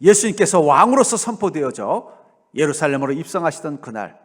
예수님께서 왕으로서 선포되어져 예루살렘으로 입성하시던 그날,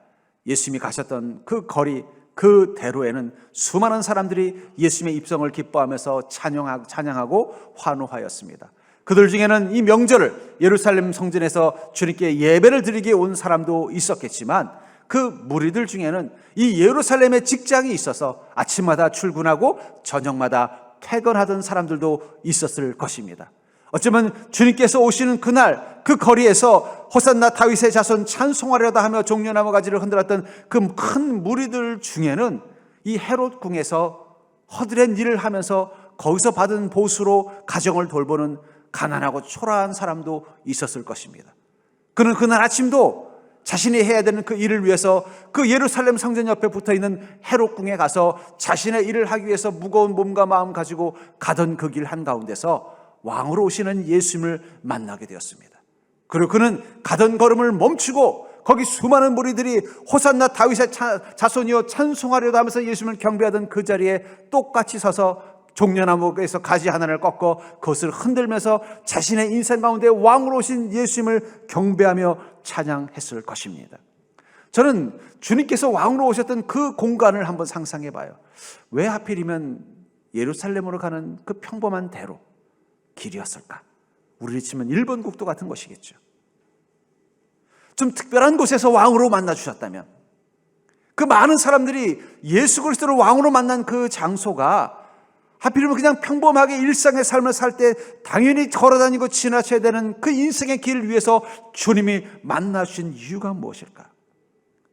예수님이 가셨던 그 거리, 그 대로에는 수많은 사람들이 예수님의 입성을 기뻐하면서 찬양하고 환호하였습니다. 그들 중에는 이 명절을 예루살렘 성전에서 주님께 예배를 드리기에 온 사람도 있었겠지만, 그 무리들 중에는 이 예루살렘에 직장이 있어서 아침마다 출근하고 저녁마다 퇴근하던 사람들도 있었을 것입니다. 어쩌면 주님께서 오시는 그날 그 거리에서 호산나 다윗의 자손 찬송하려다 하며 종려나무 가지를 흔들었던 그 큰 무리들 중에는 이 헤롯 궁에서 허드렛 일을 하면서 거기서 받은 보수로 가정을 돌보는 가난하고 초라한 사람도 있었을 것입니다. 그는 그날 아침도 자신이 해야 되는 그 일을 위해서 그 예루살렘 성전 옆에 붙어있는 헤롯 궁에 가서 자신의 일을 하기 위해서 무거운 몸과 마음 가지고 가던 그 길 한가운데서 왕으로 오시는 예수님을 만나게 되었습니다. 그리고 그는 가던 걸음을 멈추고 거기 수많은 무리들이 호산나 다윗의 자손이여 찬송하려다 하면서 예수님을 경배하던 그 자리에 똑같이 서서 종려나무에서 가지 하나를 꺾어 그것을 흔들면서 자신의 인생 가운데 왕으로 오신 예수님을 경배하며 찬양했을 것입니다. 저는 주님께서 왕으로 오셨던 그 공간을 한번 상상해 봐요. 왜 하필이면 예루살렘으로 가는 그 평범한 대로 길이었을까? 우리를 치면 일본 국도 같은 것이겠죠. 좀 특별한 곳에서 왕으로 만나 주셨다면, 그 많은 사람들이 예수 그리스도를 왕으로 만난 그 장소가 하필이면 그냥 평범하게 일상의 삶을 살 때 당연히 걸어다니고 지나쳐야 되는 그 인생의 길 위에서 주님이 만나 주신 이유가 무엇일까?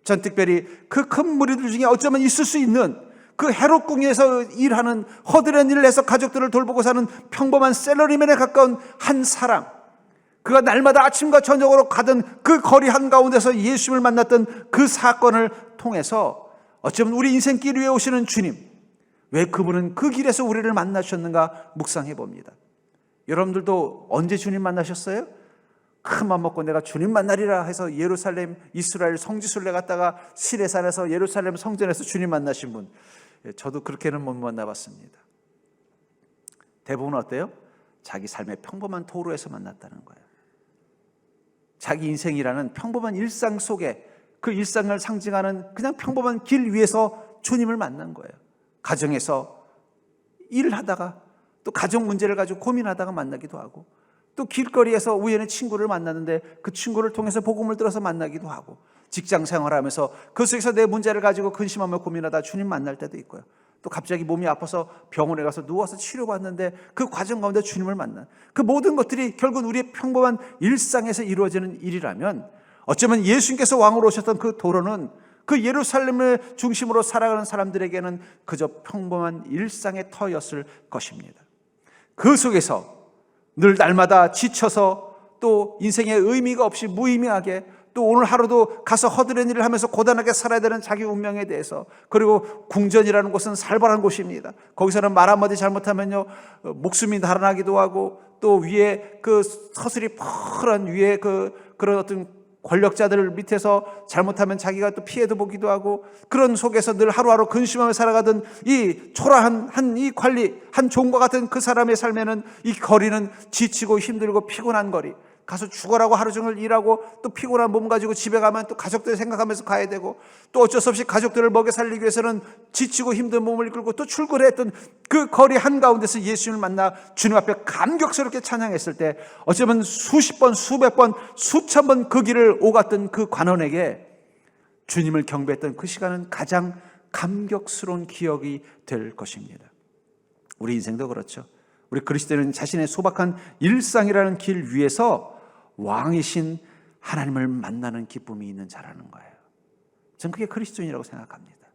전 특별히 그 큰 무리들 중에 어쩌면 있을 수 있는 그 헤롯 궁에서 일하는 허드렛 일을 해서 가족들을 돌보고 사는 평범한 셀러리맨에 가까운 한 사람, 그가 날마다 아침과 저녁으로 가던 그 거리 한가운데서 예수님을 만났던 그 사건을 통해서 어쩌면 우리 인생길 위에 오시는 주님, 왜 그분은 그 길에서 우리를 만나셨는가 묵상해 봅니다. 여러분들도 언제 주님 만나셨어요? 큰 맘 먹고 내가 주님 만나리라 해서 예루살렘 이스라엘 성지순례 갔다가 시내산에서 예루살렘 성전에서 주님 만나신 분, 저도 그렇게는 못 만나봤습니다. 대부분 어때요? 자기 삶의 평범한 도로에서 만났다는 거예요. 자기 인생이라는 평범한 일상 속에 그 일상을 상징하는 그냥 평범한 길 위에서 주님을 만난 거예요. 가정에서 일을 하다가 또 가정 문제를 가지고 고민하다가 만나기도 하고, 또 길거리에서 우연히 친구를 만났는데 그 친구를 통해서 복음을 들어서 만나기도 하고, 직장 생활하면서 그 속에서 내 문제를 가지고 근심하며 고민하다 주님 만날 때도 있고요. 또 갑자기 몸이 아파서 병원에 가서 누워서 치료받는데 그 과정 가운데 주님을 만난, 그 모든 것들이 결국 우리의 평범한 일상에서 이루어지는 일이라면, 어쩌면 예수님께서 왕으로 오셨던 그 도로는 그 예루살렘을 중심으로 살아가는 사람들에게는 그저 평범한 일상의 터였을 것입니다. 그 속에서 늘 날마다 지쳐서 또 인생의 의미가 없이 무의미하게, 또 오늘 하루도 가서 허드렛 일을 하면서 고단하게 살아야 되는 자기 운명에 대해서, 그리고 궁전이라는 곳은 살벌한 곳입니다. 거기서는 말 한마디 잘못하면요 목숨이 달아나기도 하고, 또 위에 그 서슬이 펄한 위에 그런 어떤 권력자들 밑에서 잘못하면 자기가 또 피해도 보기도 하고, 그런 속에서 늘 하루하루 근심하며 살아가던 이 초라한 이 관리, 한 종과 같은 그 사람의 삶에는 이 거리는 지치고 힘들고 피곤한 거리, 가서 죽어라고 하루 종일 일하고 또 피곤한 몸 가지고 집에 가면 또 가족들 생각하면서 가야 되고, 또 어쩔 수 없이 가족들을 먹여 살리기 위해서는 지치고 힘든 몸을 이끌고 또 출근했던 그 거리 한가운데서 예수님을 만나 주님 앞에 감격스럽게 찬양했을 때, 어쩌면 수십 번, 수백 번, 수천 번 그 길을 오갔던 그 관원에게 주님을 경배했던 그 시간은 가장 감격스러운 기억이 될 것입니다. 우리 인생도 그렇죠. 우리 그리스도인은 자신의 소박한 일상이라는 길 위에서 왕이신 하나님을 만나는 기쁨이 있는 자라는 거예요. 저는 그게 그리스도인이라고 생각합니다.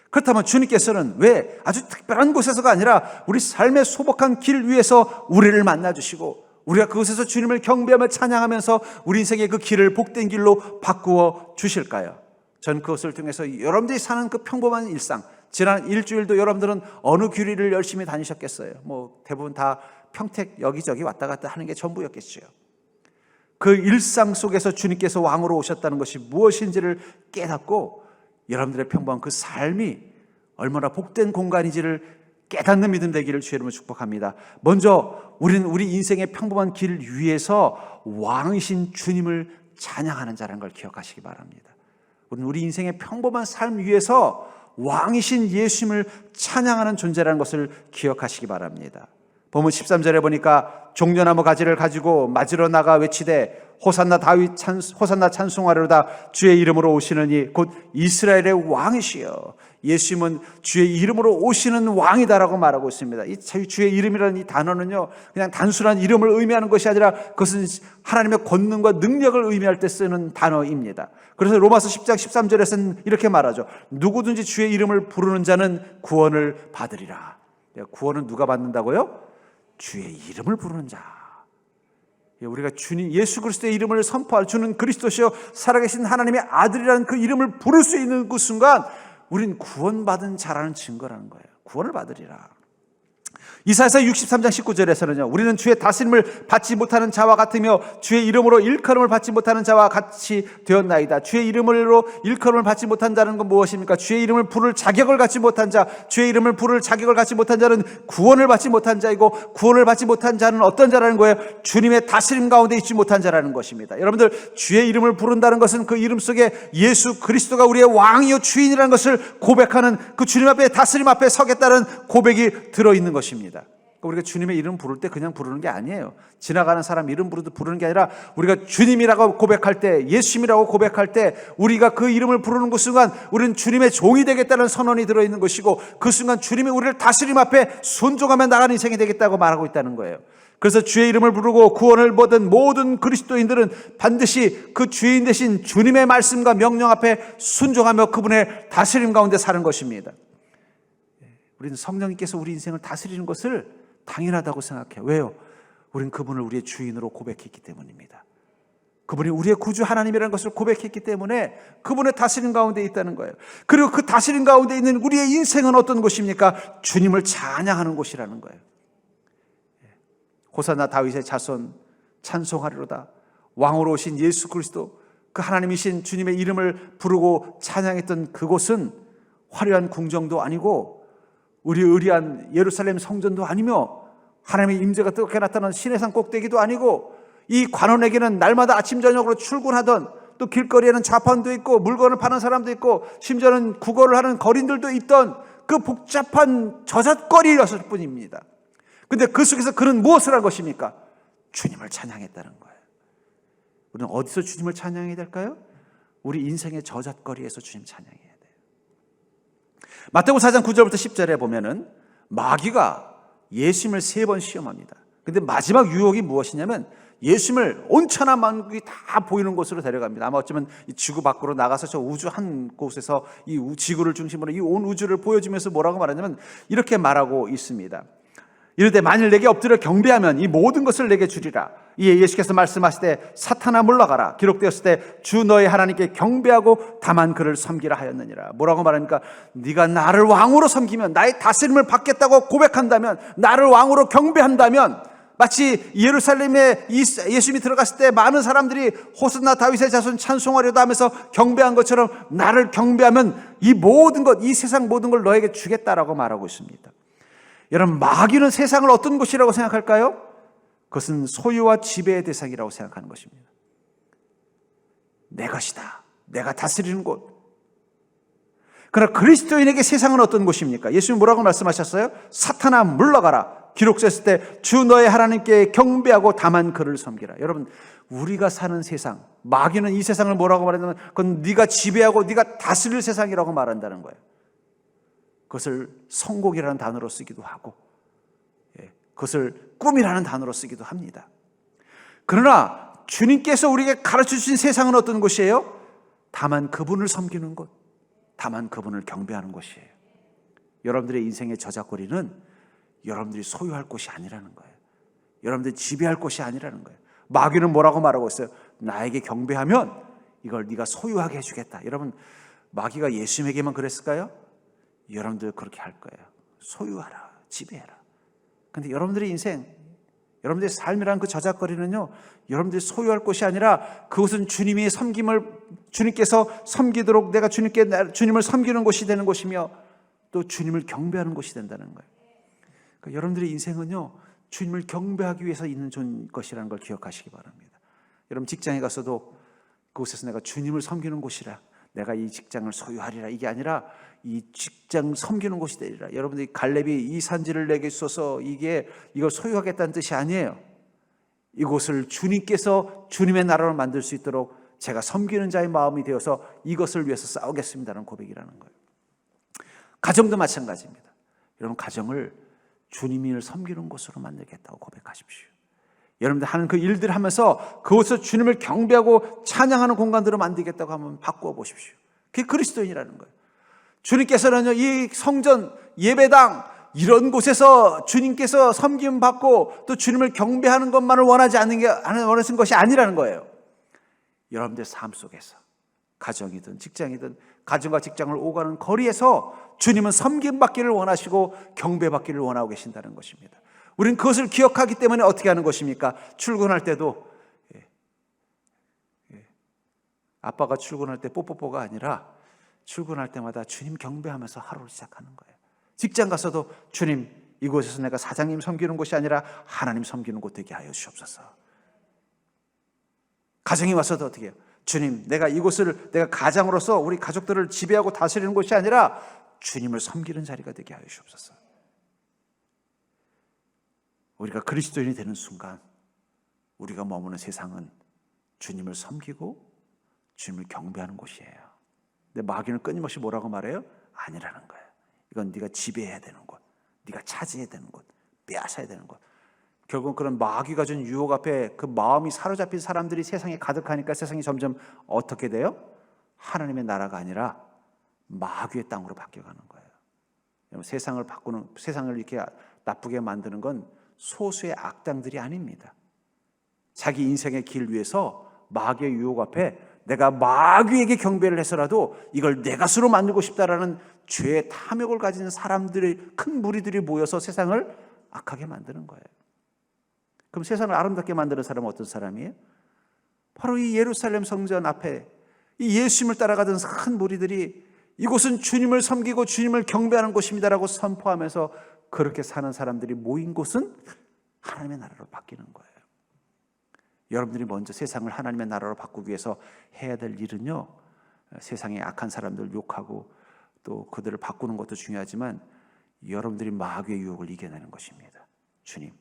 그렇다면 주님께서는 왜 아주 특별한 곳에서가 아니라 우리 삶의 소박한 길 위에서 우리를 만나주시고, 우리가 그곳에서 주님을 경배하며 찬양하면서 우리 인생의 그 길을 복된 길로 바꾸어 주실까요? 전 그것을 통해서 여러분들이 사는 그 평범한 일상, 지난 일주일도 여러분들은 어느 교리를 열심히 다니셨겠어요? 대부분 다 평택 여기저기 왔다 갔다 하는 게 전부였겠죠. 그 일상 속에서 주님께서 왕으로 오셨다는 것이 무엇인지를 깨닫고, 여러분들의 평범한 그 삶이 얼마나 복된 공간인지를 깨닫는 믿음 되기를 주의 이름으로 축복합니다. 먼저 우리는 우리 인생의 평범한 길 위에서 왕이신 주님을 찬양하는 자라는 걸 기억하시기 바랍니다. 우리는 우리 인생의 평범한 삶 위에서 왕이신 예수님을 찬양하는 존재라는 것을 기억하시기 바랍니다. 본문 13절에 보니까 종려나무 가지를 가지고 맞으러 나가 외치되 호산나 다윗 호산나 찬송하려다 주의 이름으로 오시는 이 곧 이스라엘의 왕이시여. 예수님은 주의 이름으로 오시는 왕이다라고 말하고 있습니다. 이 주의 이름이라는 이 단어는요, 그냥 단순한 이름을 의미하는 것이 아니라 그것은 하나님의 권능과 능력을 의미할 때 쓰는 단어입니다. 그래서 로마서 10장 13절에서는 이렇게 말하죠. 누구든지 주의 이름을 부르는 자는 구원을 받으리라. 구원은 누가 받는다고요? 주의 이름을 부르는 자. 우리가 주님 예수 그리스도의 이름을 선포할 주는 그리스도시여 살아계신 하나님의 아들이라는 그 이름을 부를 수 있는 그 순간 우린 구원받은 자라는 증거라는 거예요. 구원을 받으리라. 이사야서 63장 19절에서는요, 우리는 주의 다스림을 받지 못하는 자와 같으며 주의 이름으로 일컬음을 받지 못하는 자와 같이 되었나이다. 주의 이름으로 일컬음을 받지 못한 자는 건 무엇입니까? 주의 이름을 부를 자격을 갖지 못한 자, 주의 이름을 부를 자격을 갖지 못한 자는 구원을 받지 못한 자이고, 구원을 받지 못한 자는 어떤 자라는 거예요? 주님의 다스림 가운데 있지 못한 자라는 것입니다. 여러분들, 주의 이름을 부른다는 것은 그 이름 속에 예수 그리스도가 우리의 왕이요 주인이라는 것을 고백하는, 그 주님 앞에 다스림 앞에 서겠다는 고백이 들어있는 것입니다. 우리가 주님의 이름 부를 때 그냥 부르는 게 아니에요. 지나가는 사람 이름 부르는 게 아니라 우리가 주님이라고 고백할 때, 예수님이라고 고백할 때 우리가 그 이름을 부르는 그 순간 우리는 주님의 종이 되겠다는 선언이 들어있는 것이고, 그 순간 주님이 우리를 다스림 앞에 순종하며 나가는 인생이 되겠다고 말하고 있다는 거예요. 그래서 주의 이름을 부르고 구원을 받은 모든 그리스도인들은 반드시 그 주인 되신 주님의 말씀과 명령 앞에 순종하며 그분의 다스림 가운데 사는 것입니다. 우리는 성령님께서 우리 인생을 다스리는 것을 당연하다고 생각해요. 왜요? 우린 그분을 우리의 주인으로 고백했기 때문입니다. 그분이 우리의 구주 하나님이라는 것을 고백했기 때문에 그분의 다스림 가운데 있다는 거예요. 그리고 그 다스림 가운데 있는 우리의 인생은 어떤 곳입니까? 주님을 찬양하는 곳이라는 거예요. 호산나 다윗의 자손 찬송하리로다. 왕으로 오신 예수 그리스도, 그 하나님이신 주님의 이름을 부르고 찬양했던 그곳은 화려한 궁정도 아니고 우리 의리한 예루살렘 성전도 아니며 하나님의 임재가 뜨겁게 나타나는 시내산 꼭대기도 아니고, 이 관원에게는 날마다 아침 저녁으로 출근하던, 또 길거리에는 좌판도 있고 물건을 파는 사람도 있고 심지어는 구걸을 하는 거린들도 있던 그 복잡한 저잣거리였을 뿐입니다. 그런데 그 속에서 그는 무엇을 한 것입니까? 주님을 찬양했다는 거예요. 우리는 어디서 주님을 찬양해야 될까요? 우리 인생의 저잣거리에서 주님 찬양해야 돼요. 마태복음 4장 9절부터 10절에 보면은 마귀가 예수님을 3번 시험합니다. 근데 마지막 유혹이 무엇이냐면 예수님을 온천한 만국이 다 보이는 곳으로 데려갑니다. 아마 어쩌면 이 지구 밖으로 나가서 저 우주 한 곳에서 이 지구를 중심으로 이 온 우주를 보여주면서 뭐라고 말하냐면 이렇게 말하고 있습니다. 이르되 만일 내게 엎드려 경배하면 이 모든 것을 내게 주리라. 이에 예수께서 말씀하시되 사탄아 물러가라. 기록되었을 때 주 너의 하나님께 경배하고 다만 그를 섬기라 하였느니라. 뭐라고 말하니까 네가 나를 왕으로 섬기면, 나의 다스림을 받겠다고 고백한다면, 나를 왕으로 경배한다면, 마치 예루살렘에 예수님이 들어갔을 때 많은 사람들이 호산나 다윗의 자손 찬송하려다 하면서 경배한 것처럼 나를 경배하면 이 모든 것, 이 세상 모든 걸 너에게 주겠다라고 말하고 있습니다. 여러분, 마귀는 세상을 어떤 곳이라고 생각할까요? 그것은 소유와 지배의 대상이라고 생각하는 것입니다. 내 것이다, 내가 다스리는 곳. 그러나 그리스도인에게 세상은 어떤 곳입니까? 예수님 뭐라고 말씀하셨어요? 사탄아 물러가라. 기록됐을 때 주 너의 하나님께 경배하고 다만 그를 섬기라. 여러분, 우리가 사는 세상, 마귀는 이 세상을 뭐라고 말하냐면 그건 네가 지배하고 네가 다스릴 세상이라고 말한다는 거예요. 그것을 성공이라는 단어로 쓰기도 하고, 그것을 꿈이라는 단어로 쓰기도 합니다. 그러나 주님께서 우리에게 가르쳐 주신 세상은 어떤 곳이에요? 다만 그분을 섬기는 곳, 다만 그분을 경배하는 곳이에요. 여러분들의 인생의 저작거리는 여러분들이 소유할 곳이 아니라는 거예요. 여러분들이 지배할 곳이 아니라는 거예요. 마귀는 뭐라고 말하고 있어요? 나에게 경배하면 이걸 네가 소유하게 해주겠다. 여러분, 마귀가 예수님에게만 그랬을까요? 여러분들 그렇게 할 거예요. 소유하라, 지배해라. 근데 여러분들의 인생, 여러분들의 삶이란 그 저작거리는요, 여러분들이 소유할 곳이 아니라 그것은 주님이 주님께서 섬기도록 내가 주님을 섬기는 곳이 되는 곳이며 또 주님을 경배하는 곳이 된다는 거예요. 그러니까 여러분들의 인생은요, 주님을 경배하기 위해서 있는 것이라는 걸 기억하시기 바랍니다. 여러분 직장에 가서도 그곳에서 내가 주님을 섬기는 곳이라, 내가 이 직장을 소유하리라, 이게 아니라 이 직장 섬기는 곳이 되리라. 여러분들이 갈렙이 이 산지를 내게 주소서, 이걸 소유하겠다는 뜻이 아니에요. 이곳을 주님께서 주님의 나라로 만들 수 있도록 제가 섬기는 자의 마음이 되어서 이것을 위해서 싸우겠습니다라는 고백이라는 거예요. 가정도 마찬가지입니다. 여러분 가정을 주님을 섬기는 곳으로 만들겠다고 고백하십시오. 여러분들 하는 그 일들을 하면서 그곳을 주님을 경배하고 찬양하는 공간으로 만들겠다고 한번 바꾸어 보십시오. 그게 그리스도인이라는 거예요. 주님께서는요, 이 성전, 예배당 이런 곳에서 주님께서 섬김 받고 또 주님을 경배하는 것만을 원하는 것이 아니라는 거예요. 여러분들 삶 속에서 가정이든 직장이든 가정과 직장을 오가는 거리에서 주님은 섬김 받기를 원하시고 경배 받기를 원하고 계신다는 것입니다. 우리는 그것을 기억하기 때문에 어떻게 하는 것입니까? 출근할 때도 아빠가 출근할 때 뽀뽀뽀가 아니라 출근할 때마다 주님 경배하면서 하루를 시작하는 거예요. 직장 가서도 주님, 이곳에서 내가 사장님 섬기는 곳이 아니라 하나님 섬기는 곳 되게 하여 주옵소서. 가정에 와서도 어떻게 해요? 주님, 내가 이곳을 내가 가장으로서 우리 가족들을 지배하고 다스리는 곳이 아니라 주님을 섬기는 자리가 되게 하여 주옵소서. 우리가 그리스도인이 되는 순간 우리가 머무는 세상은 주님을 섬기고 주님을 경배하는 곳이에요. 근데 마귀는 끊임없이 뭐라고 말해요? 아니라는 거예요. 이건 네가 지배해야 되는 곳, 네가 차지해야 되는 곳, 빼앗아야 되는 곳. 결국 그런 마귀가 준 유혹 앞에 그 마음이 사로잡힌 사람들이 세상에 가득하니까 세상이 점점 어떻게 돼요? 하나님의 나라가 아니라 마귀의 땅으로 바뀌어가는 거예요. 세상을 이렇게 나쁘게 만드는 건 소수의 악당들이 아닙니다. 자기 인생의 길 위에서 마귀의 유혹 앞에 내가 마귀에게 경배를 해서라도 이걸 내 것으로 만들고 싶다라는 죄의 탐욕을 가진 사람들의 큰 무리들이 모여서 세상을 악하게 만드는 거예요. 그럼 세상을 아름답게 만드는 사람은 어떤 사람이에요? 바로 이 예루살렘 성전 앞에 이 예수님을 따라가던 큰 무리들이 이곳은 주님을 섬기고 주님을 경배하는 곳입니다라고 선포하면서 그렇게 사는 사람들이 모인 곳은 하나님의 나라로 바뀌는 거예요. 여러분들이 먼저 세상을 하나님의 나라로 바꾸기 위해서 해야 될 일은요, 세상의 악한 사람들 욕하고 또 그들을 바꾸는 것도 중요하지만 여러분들이 마귀의 유혹을 이겨내는 것입니다. 주님,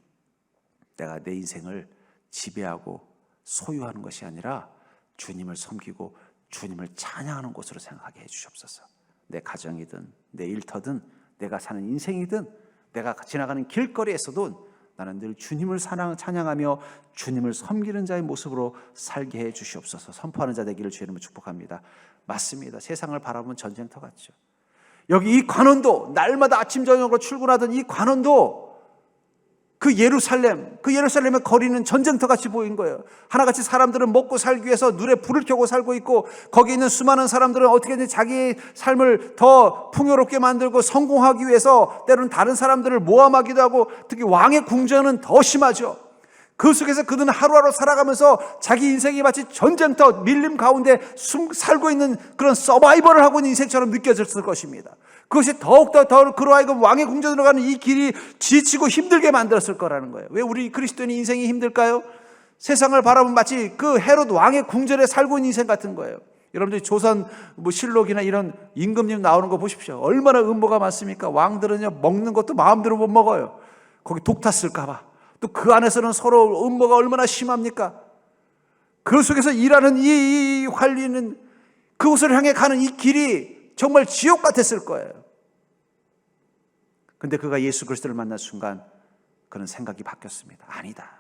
내가 내 인생을 지배하고 소유하는 것이 아니라 주님을 섬기고 주님을 찬양하는 곳으로 생각하게 해주시옵소서. 내 가정이든 내 일터든 내가 사는 인생이든 내가 지나가는 길거리에서도 나는 늘 주님을 찬양하며 주님을 섬기는 자의 모습으로 살게 해 주시옵소서. 선포하는 자 되기를 주의 이름으로 축복합니다. 맞습니다. 세상을 바라보면 전쟁터 같죠. 여기 이 관원도 날마다 아침 저녁으로 출근하던 이 관원도 그 예루살렘의 거리는 전쟁터 같이 보인 거예요. 하나같이 사람들은 먹고 살기 위해서 눈에 불을 켜고 살고 있고, 거기 있는 수많은 사람들은 어떻게든 자기의 삶을 더 풍요롭게 만들고 성공하기 위해서 때로는 다른 사람들을 모함하기도 하고, 특히 왕의 궁전은 더 심하죠. 그 속에서 그들은 하루하루 살아가면서 자기 인생이 마치 전쟁터 밀림 가운데 살고 있는 그런 서바이벌을 하고 있는 인생처럼 느껴졌을 것입니다. 그것이 더욱더 그로 하여금 왕의 궁전으로 가는 이 길이 지치고 힘들게 만들었을 거라는 거예요. 왜 우리 그리스도인의 인생이 힘들까요? 세상을 바라보면 마치 그 헤롯 왕의 궁전에 살고 있는 인생 같은 거예요. 여러분들이 조선 실록이나 이런 임금님 나오는 거 보십시오. 얼마나 음모가 많습니까? 왕들은요, 먹는 것도 마음대로 못 먹어요. 거기 독 탔을까 봐. 또 그 안에서는 서로 음모가 얼마나 심합니까? 그 속에서 일하는 이 관리는 그곳을 향해 가는 이 길이 정말 지옥 같았을 거예요. 근데 그가 예수 그리스도를 만난 순간 그는 생각이 바뀌었습니다. 아니다.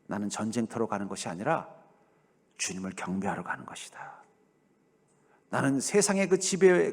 나는 전쟁터로 가는 것이 아니라 주님을 경배하러 가는 것이다. 나는 세상의 그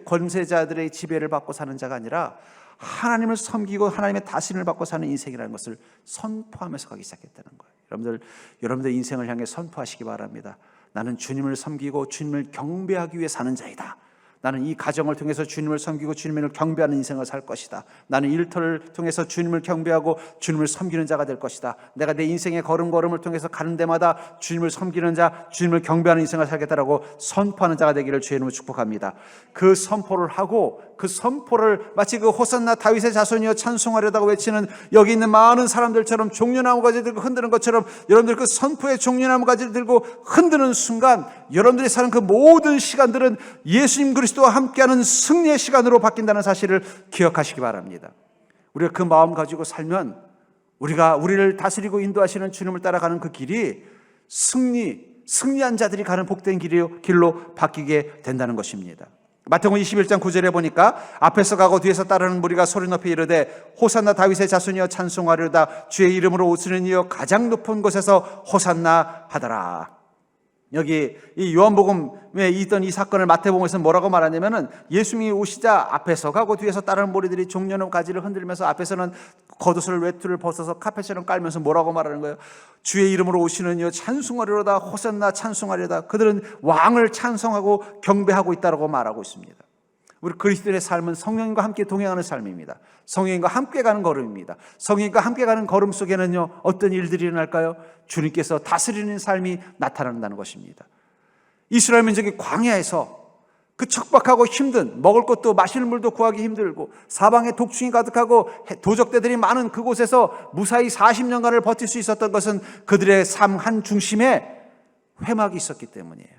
권세자들의 지배를 받고 사는 자가 아니라 하나님을 섬기고 하나님의 다스림을 받고 사는 인생이라는 것을 선포하면서 가기 시작했다는 거예요. 여러분들 인생을 향해 선포하시기 바랍니다. 나는 주님을 섬기고 주님을 경배하기 위해 사는 자이다. 나는 이 가정을 통해서 주님을 섬기고 주님을 경배하는 인생을 살 것이다. 나는 일터를 통해서 주님을 경배하고 주님을 섬기는 자가 될 것이다. 내가 내 인생의 걸음걸음을 통해서 가는 데마다 주님을 섬기는 자, 주님을 경배하는 인생을 살겠다라고 선포하는 자가 되기를 주의 이름으로 축복합니다. 그 선포를 하고 그 선포를 마치 그 호산나 다윗의 자손이여 찬송하려다가 외치는 여기 있는 많은 사람들처럼 종려나무 가지 들고 흔드는 것처럼 여러분들 그 선포의 종려나무 가지를 들고 흔드는 순간 여러분들이 사는 그 모든 시간들은 예수님 그리스도와 함께하는 승리의 시간으로 바뀐다는 사실을 기억하시기 바랍니다. 우리가 그 마음 가지고 살면 우리를 다스리고 인도하시는 주님을 따라가는 그 길이 승리한 자들이 가는 복된 길로 바뀌게 된다는 것입니다. 마태복음 21장 9절에 보니까 앞에서 가고 뒤에서 따르는 무리가 소리 높이 이르되 호산나 다윗의 자손이여 찬송하려다 주의 이름으로 오시는 이여 가장 높은 곳에서 호산나 하더라. 여기 이 요한복음에 있던 이 사건을 마태복음에서 뭐라고 말하냐면은 예수님이 오시자 앞에서 가고 뒤에서 따르는 무리들이 종려나무 가지를 흔들면서 앞에서는 겉옷을 외투를 벗어서 카펫처럼 깔면서 뭐라고 말하는 거예요? 주의 이름으로 오시는 이여 찬송하려다 호산나 찬송하려다. 그들은 왕을 찬송하고 경배하고 있다고 말하고 있습니다. 우리 그리스도인의 삶은 성령님과 함께 동행하는 삶입니다. 성령님과 함께 가는 걸음입니다. 성령님과 함께 가는 걸음 속에는요 어떤 일들이 일어날까요? 주님께서 다스리는 삶이 나타난다는 것입니다. 이스라엘 민족이 광야에서 그 척박하고 힘든 먹을 것도 마시는 물도 구하기 힘들고 사방에 독충이 가득하고 도적대들이 많은 그곳에서 무사히 40년간을 버틸 수 있었던 것은 그들의 삶 한 중심에 회막이 있었기 때문이에요.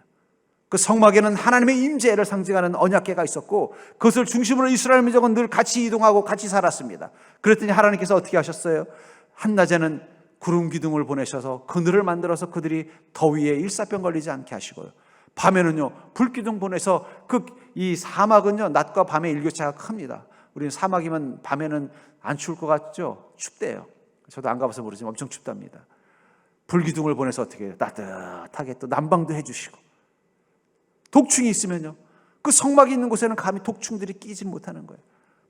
그 성막에는 하나님의 임재를 상징하는 언약궤가 있었고 그것을 중심으로 이스라엘 민족은 늘 같이 이동하고 같이 살았습니다. 그랬더니 하나님께서 어떻게 하셨어요? 한낮에는 구름 기둥을 보내셔서 그늘을 만들어서 그들이 더위에 일사병 걸리지 않게 하시고요. 밤에는요 불기둥 보내서 이 사막은요 낮과 밤의 일교차가 큽니다. 우리는 사막이면 밤에는 안 추울 것 같죠? 춥대요. 저도 안 가봐서 모르지만 엄청 춥답니다. 불기둥을 보내서 어떻게 해요? 따뜻하게 또 난방도 해주시고 독충이 있으면요 그 성막이 있는 곳에는 감히 독충들이 끼지 못하는 거예요.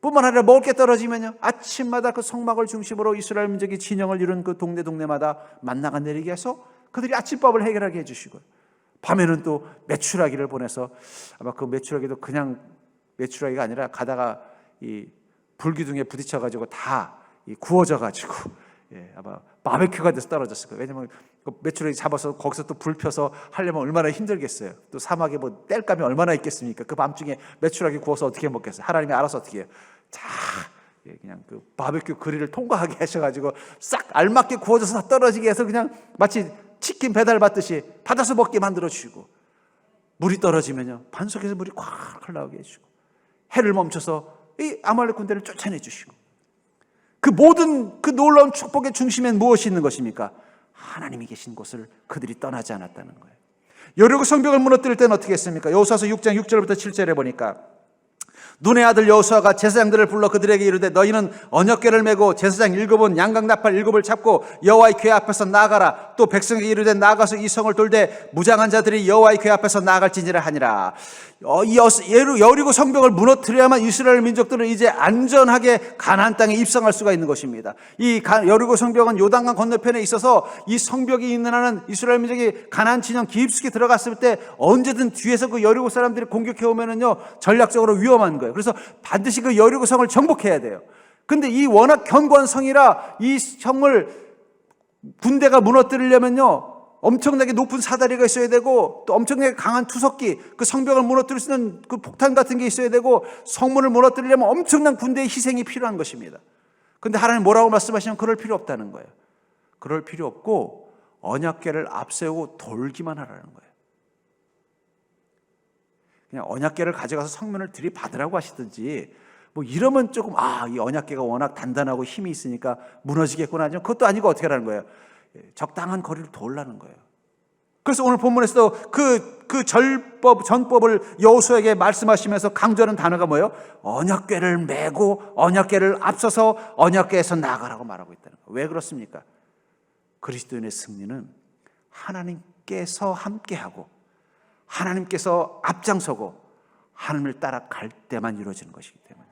뿐만 아니라 먹을 게 떨어지면요 아침마다 그 성막을 중심으로 이스라엘 민족이 진영을 이룬 그 동네마다 만나가 내리게 해서 그들이 아침밥을 해결하게 해주시고요. 밤에는 또 메추라기를 보내서 아마 그 메추라기도 그냥 메추라기가 아니라 가다가 이 불기둥에 부딪혀가지고 다 구워져가지고 아마 바베큐가 돼서 떨어졌을 거예요. 왜냐하면 메추라기 잡아서 거기서 또 불 펴서 하려면 얼마나 힘들겠어요. 또 사막에 뭐 땔감이 얼마나 있겠습니까? 그 밤중에 메추라기 구워서 어떻게 먹겠어요? 하나님이 알아서 어떻게 해요? 자, 그냥 그 바베큐 그릴을 통과하게 하셔가지고 싹 알맞게 구워져서 떨어지게 해서 그냥 마치 치킨 배달 받듯이 받아서 먹게 만들어 주시고 물이 떨어지면요 반석에서 물이 콱 흘러나오게 해주시고 해를 멈춰서 이 아말렉 군대를 쫓아내 주시고 그 모든 그 놀라운 축복의 중심엔 무엇이 있는 것입니까? 하나님이 계신 곳을 그들이 떠나지 않았다는 거예요. 여리고 성벽을 무너뜨릴 때는 어떻게 했습니까? 여호수아서 6장 6절부터 7절에 보니까 눈의 아들 여호수아가 제사장들을 불러 그들에게 이르되 너희는 언약궤를 메고 제사장 7은 양각 나팔 7을 잡고 여호와의 궤 앞에서 나아가라. 또 백성에게 이르되 나아가서 이 성을 돌되 무장한 자들이 여호와의 궤 앞에서 나아갈지니라 하니라. 여리고 성벽을 무너뜨려야만 이스라엘 민족들은 이제 안전하게 가나안 땅에 입성할 수가 있는 것입니다. 이 여리고 성벽은 요단강 건너편에 있어서 이 성벽이 있는 한은 이스라엘 민족이 가나안 진영 깊숙이 들어갔을 때 언제든 뒤에서 그 여리고 사람들이 공격해 오면은요 전략적으로 위험한 거예요. 그래서 반드시 그 여리고 성을 정복해야 돼요. 근데 이 워낙 견고한 성이라 이 성을 군대가 무너뜨리려면요 엄청나게 높은 사다리가 있어야 되고 또 엄청나게 강한 투석기, 그 성벽을 무너뜨릴 수 있는 그 폭탄 같은 게 있어야 되고 성문을 무너뜨리려면 엄청난 군대의 희생이 필요한 것입니다. 그런데 하나님 뭐라고 말씀하시면 그럴 필요 없다는 거예요. 그럴 필요 없고 언약궤를 앞세우고 돌기만 하라는 거예요. 그냥 언약궤를 가져가서 성문을 들이받으라고 하시든지 뭐 이러면 조금 이 언약궤가 워낙 단단하고 힘이 있으니까 무너지겠구나 하지만 그것도 아니고 어떻게 하라는 거예요? 적당한 거리를 돌라는 거예요. 그래서 오늘 본문에서도 그 전법을 여호수아에게 말씀하시면서 강조하는 단어가 뭐예요? 언약궤를 메고 언약궤를 앞서서 언약궤에서 나아가라고 말하고 있다는 거예요. 왜 그렇습니까? 그리스도인의 승리는 하나님께서 함께하고 하나님께서 앞장서고 하나님을 따라갈 때만 이루어지는 것이기 때문에.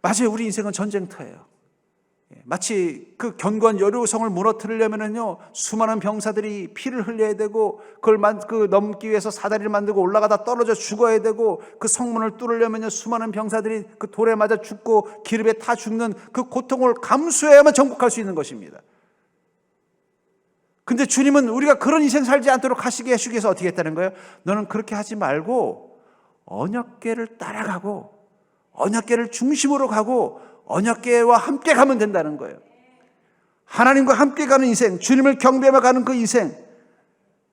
맞아요. 우리 인생은 전쟁터예요. 마치 그 견고한 여리고성을 무너뜨리려면은요, 수많은 병사들이 피를 흘려야 되고, 그걸 넘기 위해서 사다리를 만들고 올라가다 떨어져 죽어야 되고, 그 성문을 뚫으려면요, 수많은 병사들이 그 돌에 맞아 죽고 기름에 타 죽는 그 고통을 감수해야만 정복할 수 있는 것입니다. 근데 주님은 우리가 그런 인생 살지 않도록 하시게 해주기 위해서 어떻게 했다는 거예요? 너는 그렇게 하지 말고 언약궤를 따라가고 언약궤를 중심으로 가고 언약궤와 함께 가면 된다는 거예요. 하나님과 함께 가는 인생, 주님을 경배하며 가는 그 인생,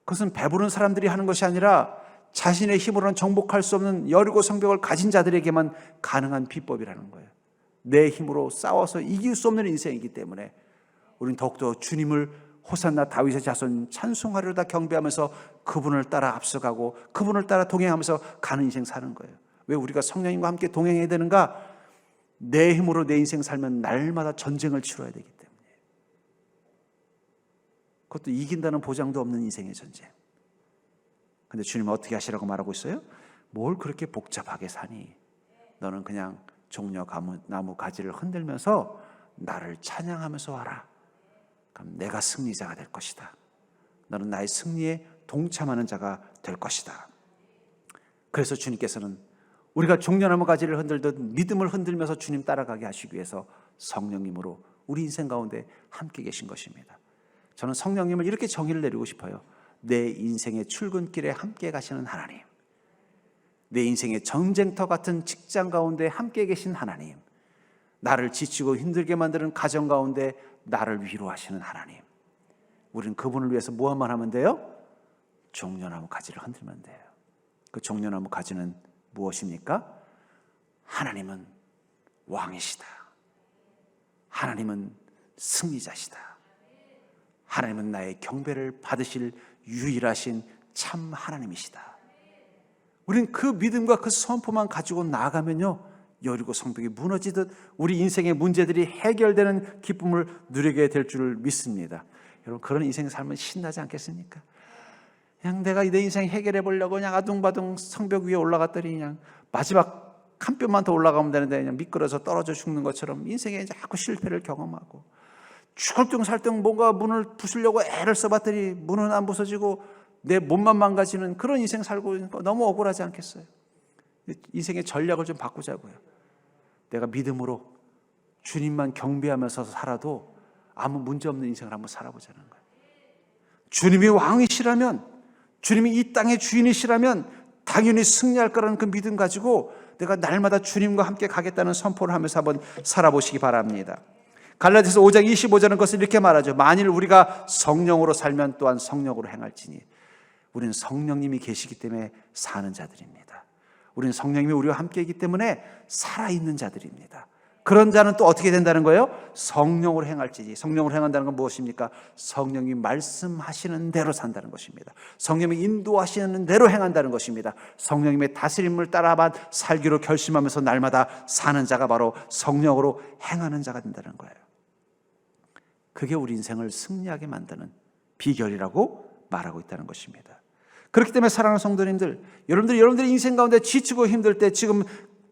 그것은 배부른 사람들이 하는 것이 아니라 자신의 힘으로는 정복할 수 없는 여리고 성벽을 가진 자들에게만 가능한 비법이라는 거예요. 내 힘으로 싸워서 이길 수 없는 인생이기 때문에 우리는 더욱더 주님을 호산나 다윗의 자손 찬송하려다 경배하면서 그분을 따라 앞서가고 그분을 따라 동행하면서 가는 인생 사는 거예요. 왜 우리가 성령님과 함께 동행해야 되는가? 내 힘으로 내 인생 살면 날마다 전쟁을 치러야 되기 때문에. 그것도 이긴다는 보장도 없는 인생의 전쟁. 근데 주님은 어떻게 하시라고 말하고 있어요? 뭘 그렇게 복잡하게 사니? 너는 그냥 종려나무 가지를 흔들면서 나를 찬양하면서 와라. 그럼 내가 승리자가 될 것이다. 너는 나의 승리에 동참하는 자가 될 것이다. 그래서 주님께서는 우리가 종려나무 가지를 흔들듯 믿음을 흔들면서 주님 따라가게 하시기 위해서 성령님으로 우리 인생 가운데 함께 계신 것입니다. 저는 성령님을 이렇게 정의를 내리고 싶어요. 내 인생의 출근길에 함께 가시는 하나님, 내 인생의 전쟁터 같은 직장 가운데 함께 계신 하나님, 나를 지치고 힘들게 만드는 가정 가운데 나를 위로하시는 하나님, 우리는 그분을 위해서 무엇만 하면 돼요? 종려나무 가지를 흔들면 돼요. 그 종려나무 가지는 무엇입니까? 하나님은 왕이시다. 하나님은 승리자시다. 하나님은 나의 경배를 받으실 유일하신 참 하나님이시다. 우리는 그 믿음과 그 선포만 가지고 나아가면요, 여리고 성벽이 무너지듯 우리 인생의 문제들이 해결되는 기쁨을 누리게 될 줄 믿습니다. 여러분, 그런 인생 살면 신나지 않겠습니까? 그냥 내가 내 인생 해결해 보려고 그냥 아둥바둥 성벽 위에 올라갔더니 그냥 마지막 한 뼘만 더 올라가면 되는데 그냥 미끄러져 떨어져 죽는 것처럼 인생에 자꾸 실패를 경험하고, 추갈등살등 뭔가 문을 부수려고 애를 써봤더니 문은 안 부서지고 내 몸만 망가지는 그런 인생 살고 있는 거 너무 억울하지 않겠어요? 인생의 전략을 좀 바꾸자고요. 내가 믿음으로 주님만 경배하면서 살아도 아무 문제 없는 인생을 한번 살아보자는 거예요. 주님이 왕이시라면, 주님이 이 땅의 주인이시라면 당연히 승리할 거라는 그 믿음 가지고 내가 날마다 주님과 함께 가겠다는 선포를 하면서 한번 살아보시기 바랍니다. 갈라디아서 5장 25절은 그것을 이렇게 말하죠. 만일 우리가 성령으로 살면 또한 성령으로 행할지니. 우리는 성령님이 계시기 때문에 사는 자들입니다. 우리는 성령님이 우리와 함께이기 때문에 살아있는 자들입니다. 그런 자는 또 어떻게 된다는 거예요? 성령으로 행할지니. 성령으로 행한다는 건 무엇입니까? 성령이 말씀하시는 대로 산다는 것입니다. 성령이 인도하시는 대로 행한다는 것입니다. 성령님의 다스림을 따라만 살기로 결심하면서 날마다 사는 자가 바로 성령으로 행하는 자가 된다는 거예요. 그게 우리 인생을 승리하게 만드는 비결이라고 말하고 있다는 것입니다. 그렇기 때문에 사랑하는 성도님들, 여러분들의 인생 가운데 지치고 힘들 때 지금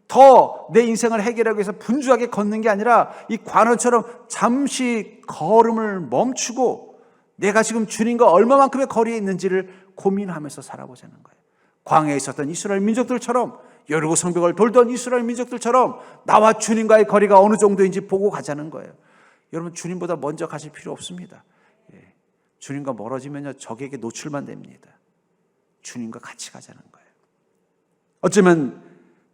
더 내 인생을 해결하기 위해서 분주하게 걷는 게 아니라 이 관원처럼 잠시 걸음을 멈추고 내가 지금 주님과 얼마만큼의 거리에 있는지를 고민하면서 살아보자는 거예요. 광야에 있었던 이스라엘 민족들처럼, 여리고 성벽을 돌던 이스라엘 민족들처럼 나와 주님과의 거리가 어느 정도인지 보고 가자는 거예요. 여러분, 주님보다 먼저 가실 필요 없습니다. 주님과 멀어지면요, 적에게 노출만 됩니다. 주님과 같이 가자는 거예요. 어쩌면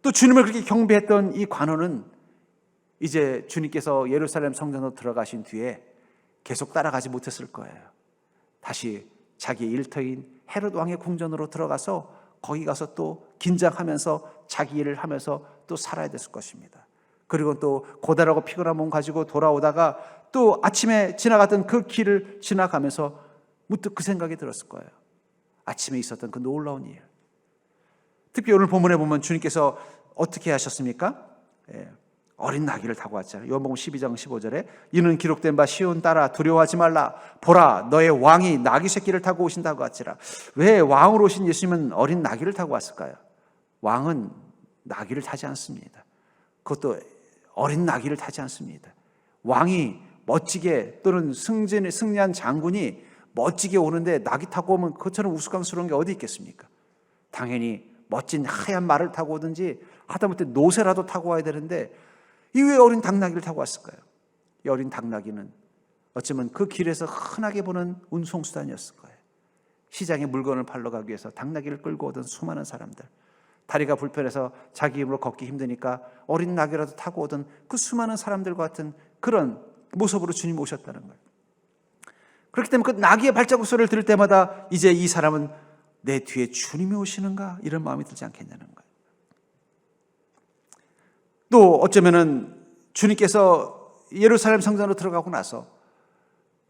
또 주님을 그렇게 경배했던 이 관원은 이제 주님께서 예루살렘 성전으로 들어가신 뒤에 계속 따라가지 못했을 거예요. 다시 자기 일터인 헤롯 왕의 궁전으로 들어가서 거기 가서 또 긴장하면서 자기 일을 하면서 또 살아야 됐을 것입니다. 그리고 또 고달하고 피곤한 몸 가지고 돌아오다가 또 아침에 지나갔던 그 길을 지나가면서 문득 그 생각이 들었을 거예요. 아침에 있었던 그 놀라운 일. 특히 오늘 본문에 보면 주님께서 어떻게 하셨습니까? 어린 나귀를 타고 왔잖아요. 요한복음 12장 15절에 이는 기록된 바 시온 따라 두려워하지 말라. 보라, 너의 왕이 나귀 새끼를 타고 오신다고 하지라. 왜 왕으로 오신 예수님은 어린 나귀를 타고 왔을까요? 왕은 나귀를 타지 않습니다. 그것도 어린 나귀를 타지 않습니다. 왕이 멋지게 또는 승리한 장군이 멋지게 오는데 낙이 타고 오면 그것처럼 우스꽝스러운 게 어디 있겠습니까? 당연히 멋진 하얀 말을 타고 오든지 하다못해 노새라도 타고 와야 되는데 이 왜 어린 당나귀를 타고 왔을까요? 이 어린 당나귀는 어쩌면 그 길에서 흔하게 보는 운송수단이었을 거예요. 시장에 물건을 팔러 가기 위해서 당나귀를 끌고 오던 수많은 사람들, 다리가 불편해서 자기 힘으로 걷기 힘드니까 어린 나귀라도 타고 오던 그 수많은 사람들과 같은 그런 모습으로 주님이 오셨다는 거예요. 그렇기 때문에 그 나귀의 발자국 소리를 들을 때마다 이제 이 사람은 내 뒤에 주님이 오시는가 이런 마음이 들지 않겠냐는 거예요. 또 어쩌면은 주님께서 예루살렘 성전으로 들어가고 나서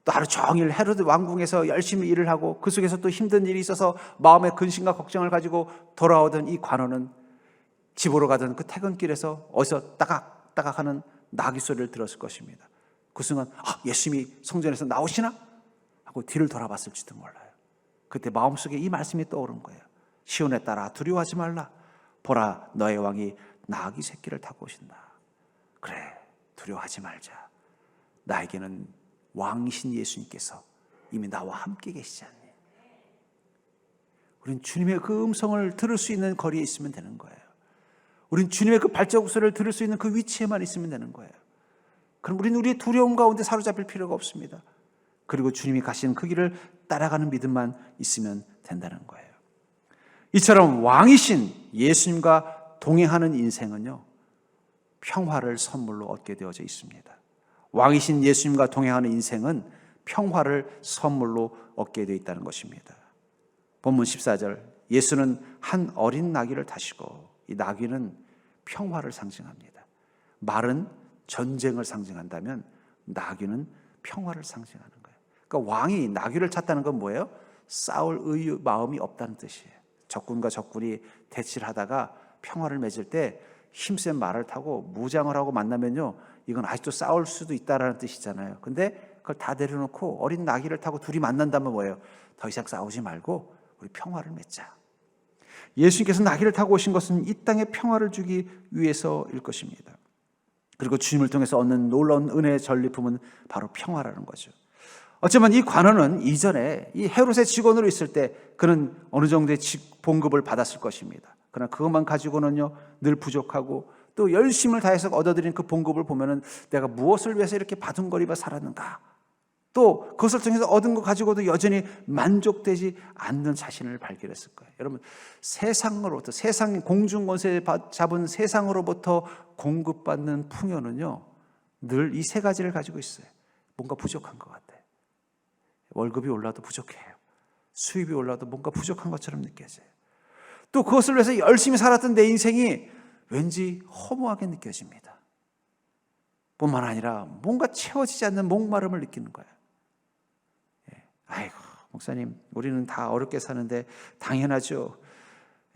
또 하루 종일 헤로드 왕궁에서 열심히 일을 하고 그 속에서 또 힘든 일이 있어서 마음의 근심과 걱정을 가지고 돌아오던 이 관원은 집으로 가던 그 퇴근길에서 어디서 따각따각 하는 나귀 소리를 들었을 것입니다. 그 순간 예수님이 성전에서 나오시나? 하고 뒤를 돌아봤을지도 몰라요. 그때 마음속에 이 말씀이 떠오른 거예요. 시온에 따라 두려워하지 말라. 보라 너의 왕이 나귀 새끼를 타고 오신다. 그래 두려워하지 말자. 나에게는 왕이신 예수님께서 이미 나와 함께 계시지 않니? 우린 주님의 그 음성을 들을 수 있는 거리에 있으면 되는 거예요. 우린 주님의 그 발자국 소리를 들을 수 있는 그 위치에만 있으면 되는 거예요. 그럼 우린 우리의 두려움 가운데 사로잡힐 필요가 없습니다. 그리고 주님이 가시는 그 길을 따라가는 믿음만 있으면 된다는 거예요. 이처럼 왕이신 예수님과 동행하는 인생은요, 평화를 선물로 얻게 되어져 있습니다. 왕이신 예수님과 동행하는 인생은 평화를 선물로 얻게 되어 있다는 것입니다. 본문 14절, 예수는 한 어린 나귀를 타시고, 이 나귀는 평화를 상징합니다. 말은 전쟁을 상징한다면 나귀는 평화를 상징하는 거예요. 그러니까 왕이 나귀를 탔다는 건 뭐예요? 싸울 마음이 없다는 뜻이에요. 적군과 적군이 대치를 하다가 평화를 맺을 때 힘센 말을 타고 무장을 하고 만나면요, 이건 아직도 싸울 수도 있다라는 뜻이잖아요. 근데 그걸 다 내려놓고 어린 나귀를 타고 둘이 만난다면 뭐예요? 더 이상 싸우지 말고 우리 평화를 맺자. 예수님께서 나귀를 타고 오신 것은 이 땅에 평화를 주기 위해서일 것입니다. 그리고 주님을 통해서 얻는 놀라운 은혜의 전리품은 바로 평화라는 거죠. 어쩌면 이 관원은 이전에 이 헤롯의 직원으로 있을 때 그는 어느 정도의 봉급을 받았을 것입니다. 그러나 그것만 가지고는요, 늘 부족하고 또 열심을 다해서 얻어들인 그 봉급을 보면은 내가 무엇을 위해서 이렇게 바둥거리며 살았는가, 또 그것을 통해서 얻은 것 가지고도 여전히 만족되지 않는 자신을 발견했을 거예요. 여러분, 세상으로부터, 세상 공중권세 잡은 세상으로부터 공급받는 풍요는요, 늘 이 세 가지를 가지고 있어요. 뭔가 부족한 것 같아요. 월급이 올라도 부족해요. 수입이 올라도 뭔가 부족한 것처럼 느껴져요. 또 그것을 위해서 열심히 살았던 내 인생이 왠지 허무하게 느껴집니다. 뿐만 아니라 뭔가 채워지지 않는 목마름을 느끼는 거예요. 아이고, 목사님, 우리는 다 어렵게 사는데 당연하죠.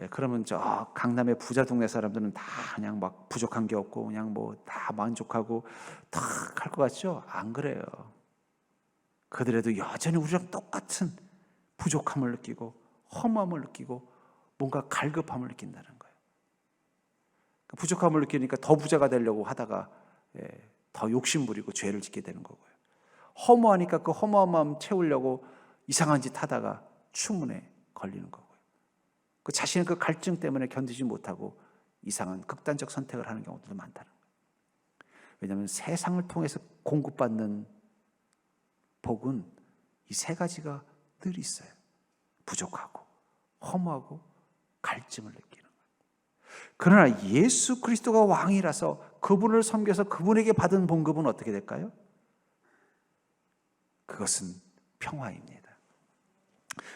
그러면 저 강남의 부자 동네 사람들은 다 그냥 막 부족한 게 없고 그냥 뭐 다 만족하고 다 할 것 같죠? 안 그래요. 그들에도 여전히 우리랑 똑같은 부족함을 느끼고 허무함을 느끼고 뭔가 갈급함을 느낀다는 거예요. 부족함을 느끼니까 더 부자가 되려고 하다가 더 욕심부리고 죄를 짓게 되는 거고요. 허무하니까 그 허무한 마음 채우려고 이상한 짓 하다가 추문에 걸리는 거고요. 그 자신의 그 갈증 때문에 견디지 못하고 이상한 극단적 선택을 하는 경우도 많다는 거예요. 왜냐하면 세상을 통해서 공급받는 복은 이 세 가지가 늘 있어요. 부족하고 허무하고 갈증을 느끼는 거예요. 그러나 예수 그리스도가 왕이라서 그분을 섬겨서 그분에게 받은 봉급은 어떻게 될까요? 그것은 평화입니다.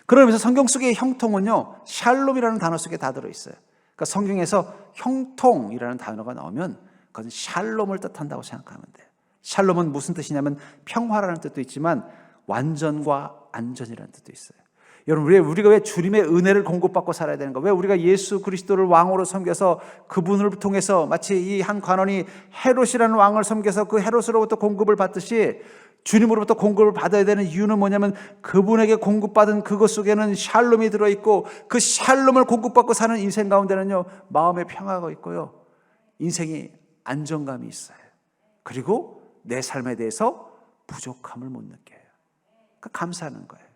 그러면서 성경 속의 형통은요, 샬롬이라는 단어 속에 다 들어있어요. 그러니까 성경에서 형통이라는 단어가 나오면 그건 샬롬을 뜻한다고 생각하면 돼요. 샬롬은 무슨 뜻이냐면 평화라는 뜻도 있지만 완전과 안전이라는 뜻도 있어요. 여러분, 우리가 왜 주님의 은혜를 공급받고 살아야 되는가? 왜 우리가 예수 그리스도를 왕으로 섬겨서 그분을 통해서 마치 이 한 관원이 헤롯이라는 왕을 섬겨서 그 헤롯으로부터 공급을 받듯이 주님으로부터 공급을 받아야 되는 이유는 뭐냐면 그분에게 공급받은 그것 속에는 샬롬이 들어있고 그 샬롬을 공급받고 사는 인생 가운데는요, 마음의 평화가 있고요, 인생이 안정감이 있어요. 그리고 내 삶에 대해서 부족함을 못 느껴요. 그러니까 감사하는 거예요.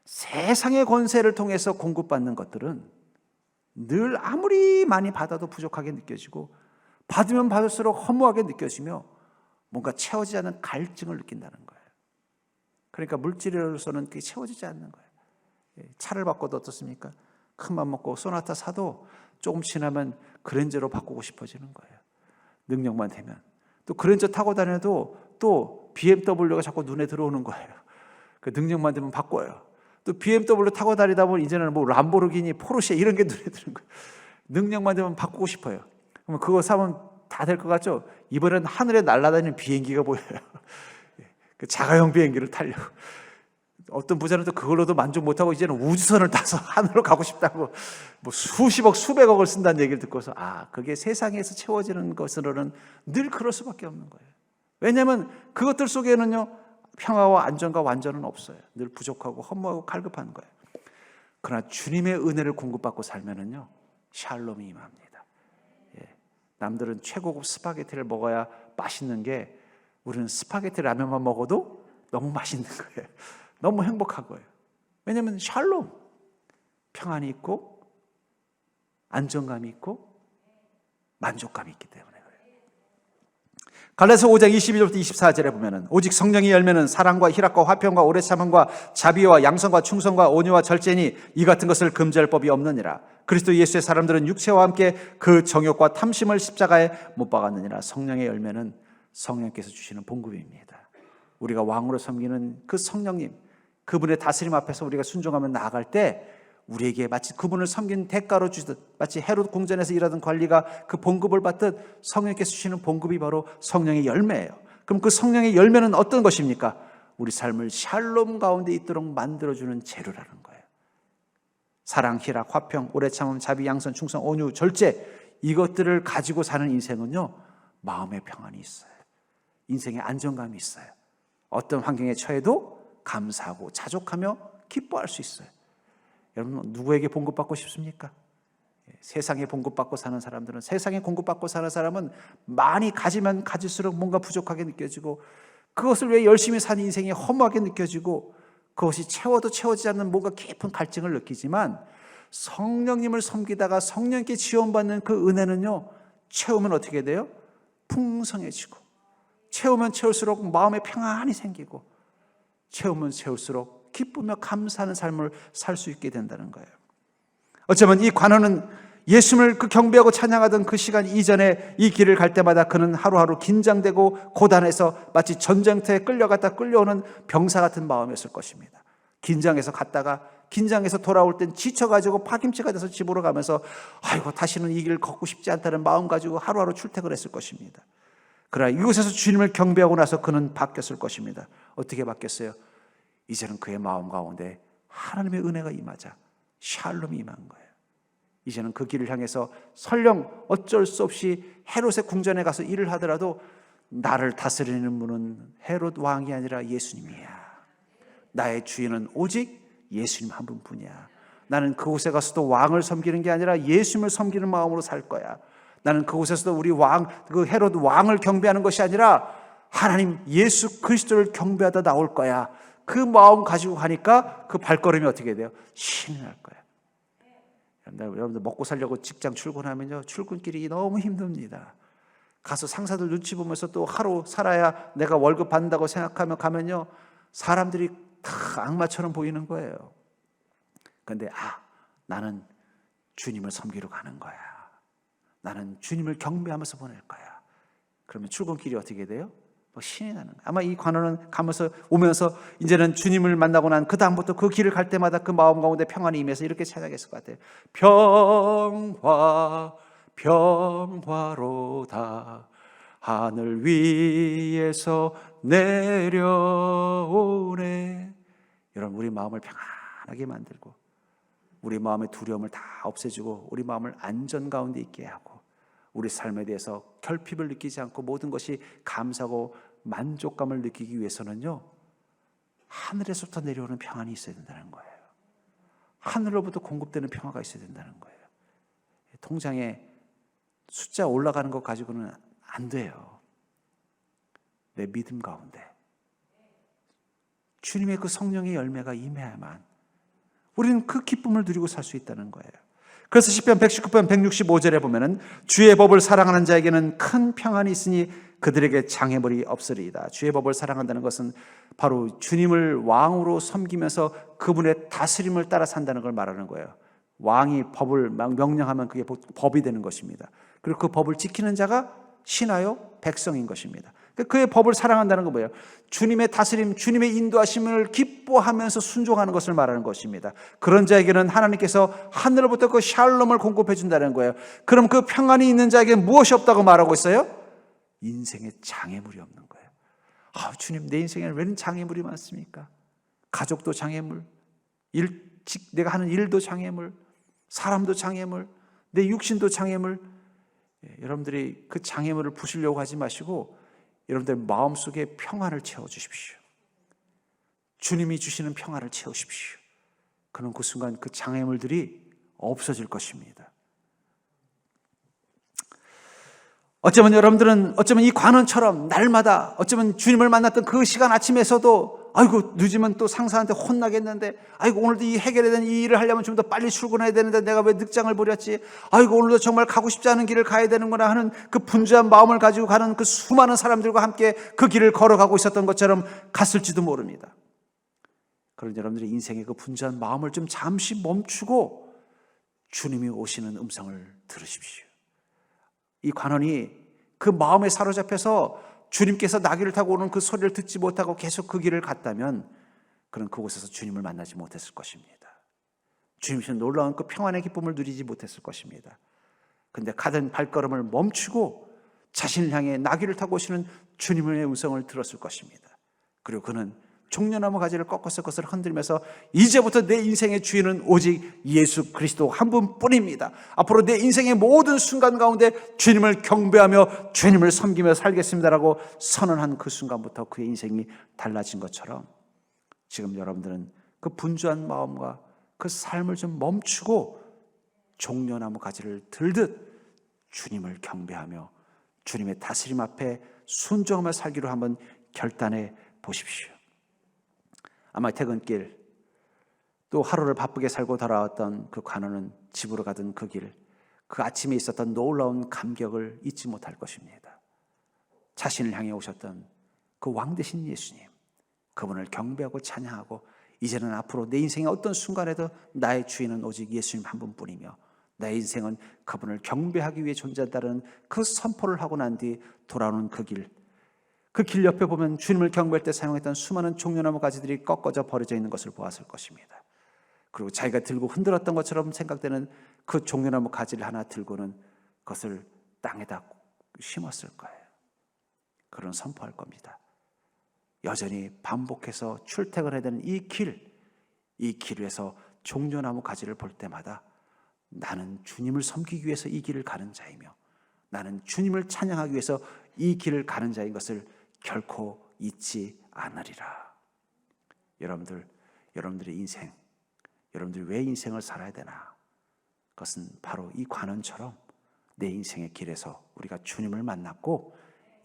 세상의 권세를 통해서 공급받는 것들은 늘 아무리 많이 받아도 부족하게 느껴지고 받으면 받을수록 허무하게 느껴지며 뭔가 채워지지 않는 갈증을 느낀다는 거예요. 그러니까 물질로서는 그게 채워지지 않는 거예요. 차를 바꿔도 어떻습니까? 큰맘 먹고 소나타 사도 조금 지나면 그랜저로 바꾸고 싶어지는 거예요. 능력만 되면. 또 그랜저 타고 다녀도 또 BMW가 자꾸 눈에 들어오는 거예요. 그 능력만 되면 바꿔요. 또 BMW 타고 다니다 보면 이제는 뭐 람보르기니, 포르쉐 이런 게 눈에 드는 거예요. 능력만 되면 바꾸고 싶어요. 그러면 그거 사면 다 될 것 같죠? 이번엔 하늘에 날아다니는 비행기가 보여요. 그 자가용 비행기를 타려고. 어떤 부자는 또 그걸로도 만족 못하고 이제는 우주선을 타서 하늘로 가고 싶다고 뭐 수십억, 수백억을 쓴다는 얘기를 듣고서 그게 세상에서 채워지는 것으로는 늘 그럴 수밖에 없는 거예요. 왜냐하면 그것들 속에는요, 평화와 안정과 완전은 없어요. 늘 부족하고 허무하고 갈급한 거예요. 그러나 주님의 은혜를 공급받고 살면은요, 샬롬이 임합니다. 남들은 최고급 스파게티를 먹어야 맛있는 게 우리는 스파게티 라면만 먹어도 너무 맛있는 거예요. 너무 행복한 거예요. 왜냐하면 샬롬, 평안이 있고 안정감이 있고 만족감이 있기 때문에 그래요. 갈라디아서 5장 22절부터 24절에 보면은 오직 성령의 열매는 사랑과 희락과 화평과 오래 참음과 자비와 양선과 충성과 온유와 절제니 이 같은 것을 금지할 법이 없느니라. 그리스도 예수의 사람들은 육체와 함께 그 정욕과 탐심을 십자가에 못 박았느니라. 성령의 열매는 성령께서 주시는 봉급입니다. 우리가 왕으로 섬기는 그 성령님, 그분의 다스림 앞에서 우리가 순종하며 나아갈 때 우리에게 마치 그분을 섬긴 대가로 주듯, 마치 헤롯 궁전에서 일하던 관리가 그 봉급을 받듯 성령께서 주시는 봉급이 바로 성령의 열매예요. 그럼 그 성령의 열매는 어떤 것입니까? 우리 삶을 샬롬 가운데 있도록 만들어주는 재료라는 거예요. 사랑, 희락, 화평, 오래 참음, 자비, 양선, 충성, 온유, 절제, 이것들을 가지고 사는 인생은요, 마음의 평안이 있어요. 인생의 안정감이 있어요. 어떤 환경에 처해도 감사하고 자족하며 기뻐할 수 있어요. 여러분, 누구에게 봉급받고 싶습니까? 세상에 봉급받고 사는 사람들은, 세상에 공급받고 사는 사람은 많이 가지면 가질수록 뭔가 부족하게 느껴지고, 그것을 왜 열심히 사는 인생이 허무하게 느껴지고, 그것이 채워도 채워지지 않는 뭔가 깊은 갈증을 느끼지만, 성령님을 섬기다가 성령께 지원받는 그 은혜는요, 채우면 어떻게 돼요? 풍성해지고, 채우면 채울수록 마음에 평안이 생기고, 채우면 채울수록 기쁘며 감사하는 삶을 살 수 있게 된다는 거예요. 어쩌면 이 관원은 예수님을 그 경배하고 찬양하던 그 시간 이전에 이 길을 갈 때마다 그는 하루하루 긴장되고 고단해서 마치 전쟁터에 끌려갔다 끌려오는 병사 같은 마음이었을 것입니다. 긴장해서 갔다가 긴장해서 돌아올 땐 지쳐가지고 파김치가 돼서 집으로 가면서 아이고 다시는 이 길 걷고 싶지 않다는 마음 가지고 하루하루 출퇴근을 했을 것입니다. 그러나 이곳에서 주님을 경배하고 나서 그는 바뀌었을 것입니다. 어떻게 바뀌었어요? 이제는 그의 마음 가운데 하나님의 은혜가 임하자 샬롬이 임한 거예요. 이제는 그 길을 향해서 설령 어쩔 수 없이 헤롯의 궁전에 가서 일을 하더라도 나를 다스리는 분은 헤롯 왕이 아니라 예수님이야. 나의 주인은 오직 예수님 한 분뿐이야. 나는 그곳에 가서도 왕을 섬기는 게 아니라 예수님을 섬기는 마음으로 살 거야. 나는 그곳에서도 우리 왕, 그 헤롯 왕을 경배하는 것이 아니라 하나님 예수 그리스도를 경배하다 나올 거야. 그 마음 가지고 가니까 그 발걸음이 어떻게 돼요? 신이 날 거야. 여러분들 먹고 살려고 직장 출근하면요, 출근길이 너무 힘듭니다. 가서 상사들 눈치 보면서 또 하루 살아야 내가 월급 받는다고 생각하며 가면요, 사람들이 다 악마처럼 보이는 거예요. 그런데 나는 주님을 섬기러 가는 거야. 나는 주님을 경배하면서 보낼 거야. 그러면 출근길이 어떻게 돼요? 신이 나는 거예요. 아마 이 관원은 가면서 오면서 이제는 주님을 만나고 난 그 다음부터 그 길을 갈 때마다 그 마음 가운데 평안이 임해서 이렇게 찾아갔을 것 같아요. 평화 평화로다 하늘 위에서 내려오네. 여러분, 우리 마음을 평안하게 만들고 우리 마음의 두려움을 다 없애주고 우리 마음을 안전 가운데 있게 하고 우리 삶에 대해서 결핍을 느끼지 않고 모든 것이 감사하고 만족감을 느끼기 위해서는요, 하늘에서부터 내려오는 평안이 있어야 된다는 거예요. 하늘로부터 공급되는 평화가 있어야 된다는 거예요. 통장에 숫자 올라가는 것 가지고는 안 돼요. 내 믿음 가운데 주님의 그 성령의 열매가 임해야만 우리는 그 기쁨을 누리고 살 수 있다는 거예요. 그래서 시편 119편 165절에 보면은 주의 법을 사랑하는 자에게는 큰 평안이 있으니 그들에게 장애물이 없으리이다. 주의 법을 사랑한다는 것은 바로 주님을 왕으로 섬기면서 그분의 다스림을 따라 산다는 걸 말하는 거예요. 왕이 법을 명령하면 그게 법이 되는 것입니다. 그리고 그 법을 지키는 자가 신하요 백성인 것입니다. 그의 법을 사랑한다는 건 뭐예요? 주님의 다스림, 주님의 인도하심을 기뻐하면서 순종하는 것을 말하는 것입니다. 그런 자에게는 하나님께서 하늘로부터 그 샬롬을 공급해 준다는 거예요. 그럼 그 평안이 있는 자에게 무엇이 없다고 말하고 있어요? 인생에 장애물이 없는 거예요. 주님, 내 인생에는 왜 장애물이 많습니까? 가족도 장애물, 내가 하는 일도 장애물, 사람도 장애물, 내 육신도 장애물. 여러분들이 그 장애물을 부수려고 하지 마시고 여러분들 마음속에 평안을 채워주십시오. 주님이 주시는 평안을 채우십시오. 그럼 그 순간 그 장애물들이 없어질 것입니다. 어쩌면 여러분들은 이 관원처럼 날마다 어쩌면 주님을 만났던 그 시간 아침에서도 아이고 늦으면 또 상사한테 혼나겠는데, 아이고 오늘도 이 해결해야 되는 이 일을 하려면 좀 더 빨리 출근해야 되는데 내가 왜 늑장을 부렸지, 아이고 오늘도 정말 가고 싶지 않은 길을 가야 되는구나 하는 그 분주한 마음을 가지고 가는 그 수많은 사람들과 함께 그 길을 걸어가고 있었던 것처럼 갔을지도 모릅니다. 그런 여러분들의 인생의 그 분주한 마음을 좀 잠시 멈추고 주님이 오시는 음성을 들으십시오. 이 관원이 그 마음에 사로잡혀서 주님께서 나귀를 타고 오는 그 소리를 듣지 못하고 계속 그 길을 갔다면 그는 그곳에서 주님을 만나지 못했을 것입니다. 주님께서 놀라운 그 평안의 기쁨을 누리지 못했을 것입니다. 그런데 가던 발걸음을 멈추고 자신을 향해 나귀를 타고 오시는 주님의 음성을 들었을 것입니다. 그리고 그는 종려나무 가지를 꺾어서 그것을 흔들면서 이제부터 내 인생의 주인은 오직 예수 그리스도 한 분뿐입니다. 앞으로 내 인생의 모든 순간 가운데 주님을 경배하며 주님을 섬기며 살겠습니다라고 선언한 그 순간부터 그의 인생이 달라진 것처럼 지금 여러분들은 그 분주한 마음과 그 삶을 좀 멈추고 종려나무 가지를 들듯 주님을 경배하며 주님의 다스림 앞에 순종하며 살기로 한번 결단해 보십시오. 아마 퇴근길, 또 하루를 바쁘게 살고 돌아왔던 그 관원은 집으로 가던 그 길, 그 아침에 있었던 놀라운 감격을 잊지 못할 것입니다. 자신을 향해 오셨던 그 왕 되신 예수님, 그분을 경배하고 찬양하고 이제는 앞으로 내 인생의 어떤 순간에도 나의 주인은 오직 예수님 한 분뿐이며 나의 인생은 그분을 경배하기 위해 존재한다는 그 선포를 하고 난 뒤 돌아오는 그 길, 그 길 옆에 보면 주님을 경배할 때 사용했던 수많은 종려나무 가지들이 꺾어져 버려져 있는 것을 보았을 것입니다. 그리고 자기가 들고 흔들었던 것처럼 생각되는 그 종려나무 가지를 하나 들고는 그것을 땅에다 심었을 거예요. 그런 선포할 겁니다. 여전히 반복해서 출퇴근해야 되는 이 길 위에서 종려나무 가지를 볼 때마다 나는 주님을 섬기기 위해서 이 길을 가는 자이며 나는 주님을 찬양하기 위해서 이 길을 가는 자인 것을 결코 잊지 않으리라. 여러분들의 인생, 여러분들이 왜 인생을 살아야 되나? 그것은 바로 이 관원처럼 내 인생의 길에서 우리가 주님을 만났고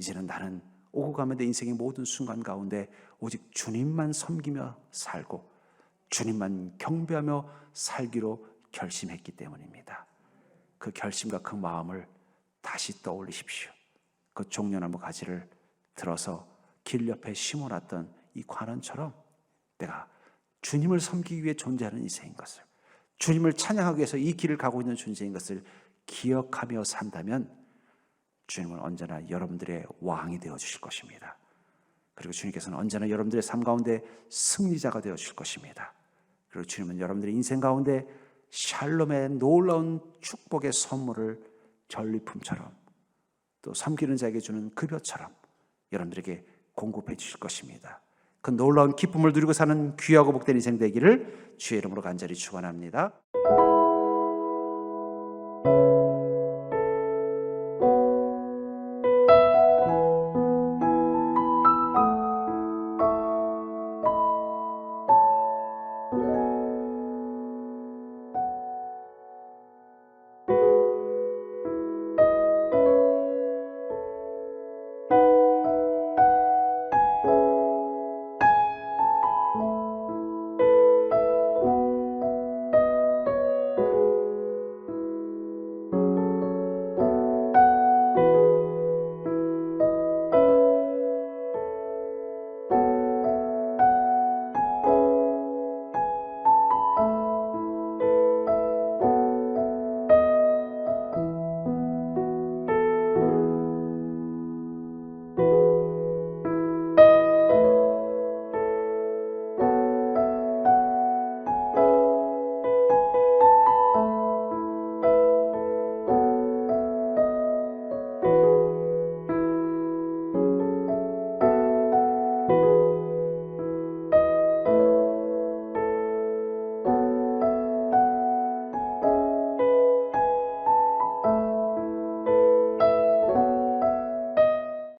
이제는 나는 오고 가면 내 인생의 모든 순간 가운데 오직 주님만 섬기며 살고 주님만 경배하며 살기로 결심했기 때문입니다. 그 결심과 그 마음을 다시 떠올리십시오. 그 종려나무 가지를 들어서 길 옆에 심어놨던 이 관원처럼 내가 주님을 섬기기 위해 존재하는 인생인 것을, 주님을 찬양하기 위해서 이 길을 가고 있는 존재인 것을 기억하며 산다면 주님은 언제나 여러분들의 왕이 되어 주실 것입니다. 그리고 주님께서는 언제나 여러분들의 삶 가운데 승리자가 되어 주실 것입니다. 그리고 주님은 여러분들의 인생 가운데 샬롬의 놀라운 축복의 선물을 전리품처럼 또 섬기는 자에게 주는 급여처럼 여러분들에게 공급해 주실 것입니다. 그 놀라운 기쁨을 누리고 사는 귀하고 복된 인생 되기를 주의 이름으로 간절히 축원합니다.